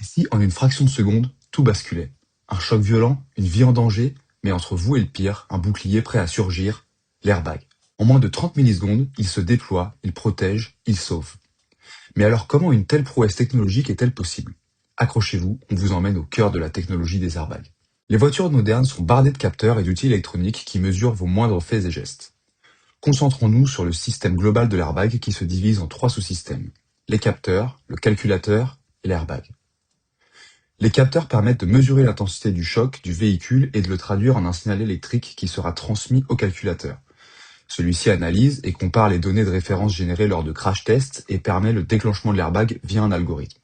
Et si, en une fraction de seconde, tout basculait? Un choc violent, une vie en danger, mais entre vous et le pire, un bouclier prêt à surgir, l'airbag. En moins de 30 millisecondes, il se déploie, il protège, il sauve. Mais alors comment une telle prouesse technologique est-elle possible? Accrochez-vous, on vous emmène au cœur de la technologie des airbags. Les voitures modernes sont bardées de capteurs et d'outils électroniques qui mesurent vos moindres faits et gestes. Concentrons-nous sur le système global de l'airbag qui se divise en 3 sous-systèmes: les capteurs, le calculateur et l'airbag. Les capteurs permettent de mesurer l'intensité du choc du véhicule et de le traduire en un signal électrique qui sera transmis au calculateur. Celui-ci analyse et compare les données de référence générées lors de crash tests et permet le déclenchement de l'airbag via un algorithme.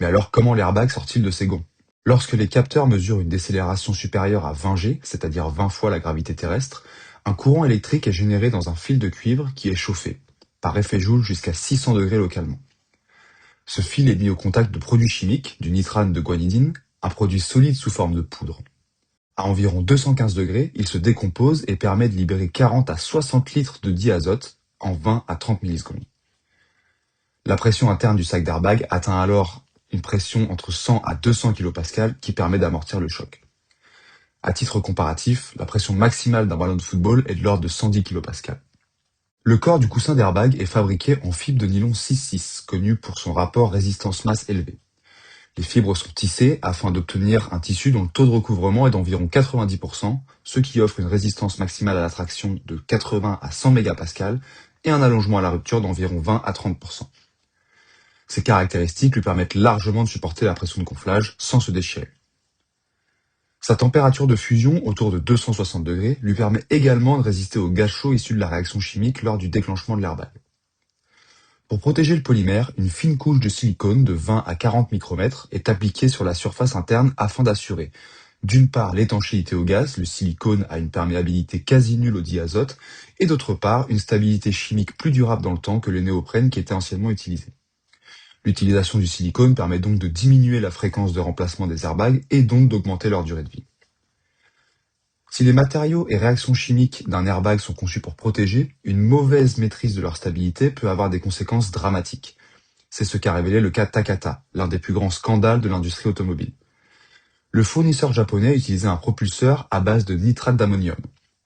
Mais alors comment l'airbag sort-il de ses gonds? Lorsque les capteurs mesurent une décélération supérieure à 20 G, c'est-à-dire 20 fois la gravité terrestre, un courant électrique est généré dans un fil de cuivre qui est chauffé, par effet Joule jusqu'à 600 degrés localement. Ce fil est mis au contact de produits chimiques, du nitrate de guanidine, un produit solide sous forme de poudre. À environ 215 degrés, il se décompose et permet de libérer 40 à 60 litres de diazote en 20 à 30 millisecondes. La pression interne du sac d'airbag atteint alors une pression entre 100 à 200 kPa qui permet d'amortir le choc. À titre comparatif, la pression maximale d'un ballon de football est de l'ordre de 110 kPa. Le corps du coussin d'airbag est fabriqué en fibre de nylon 6,6, connu pour son rapport résistance-masse élevé. Les fibres sont tissées afin d'obtenir un tissu dont le taux de recouvrement est d'environ 90%, ce qui offre une résistance maximale à la traction de 80 à 100 mégapascales et un allongement à la rupture d'environ 20 à 30%. Ces caractéristiques lui permettent largement de supporter la pression de gonflage sans se déchirer. Sa température de fusion, autour de 260 degrés, lui permet également de résister au gaz chaud issu de la réaction chimique lors du déclenchement de l'airbag. Pour protéger le polymère, une fine couche de silicone de 20 à 40 micromètres est appliquée sur la surface interne afin d'assurer, d'une part, l'étanchéité au gaz, le silicone a une perméabilité quasi nulle au diazote, et d'autre part, une stabilité chimique plus durable dans le temps que le néoprène qui était anciennement utilisé. L'utilisation du silicone permet donc de diminuer la fréquence de remplacement des airbags et donc d'augmenter leur durée de vie. Si les matériaux et réactions chimiques d'un airbag sont conçus pour protéger, une mauvaise maîtrise de leur stabilité peut avoir des conséquences dramatiques. C'est ce qu'a révélé le cas Takata, l'un des plus grands scandales de l'industrie automobile. Le fournisseur japonais utilisait un propulseur à base de nitrate d'ammonium,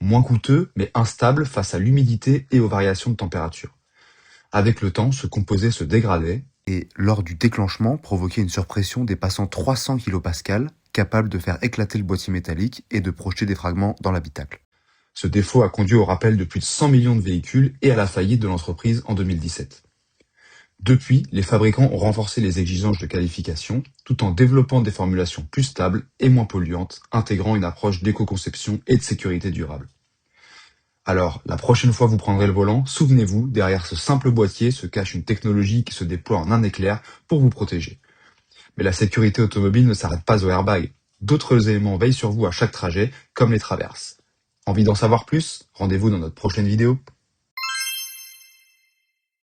moins coûteux mais instable face à l'humidité et aux variations de température. Avec le temps, ce composé se dégradait et, lors du déclenchement, provoquait une surpression dépassant 300 kPa, capable de faire éclater le boîtier métallique et de projeter des fragments dans l'habitacle. Ce défaut a conduit au rappel de plus de 100 millions de véhicules et à la faillite de l'entreprise en 2017. Depuis, les fabricants ont renforcé les exigences de qualification, tout en développant des formulations plus stables et moins polluantes, intégrant une approche d'éco-conception et de sécurité durable. Alors, la prochaine fois que vous prendrez le volant, souvenez-vous, derrière ce simple boîtier se cache une technologie qui se déploie en un éclair pour vous protéger. Mais la sécurité automobile ne s'arrête pas au airbag. D'autres éléments veillent sur vous à chaque trajet, comme les traverses. Envie d'en savoir plus? Rendez-vous dans notre prochaine vidéo.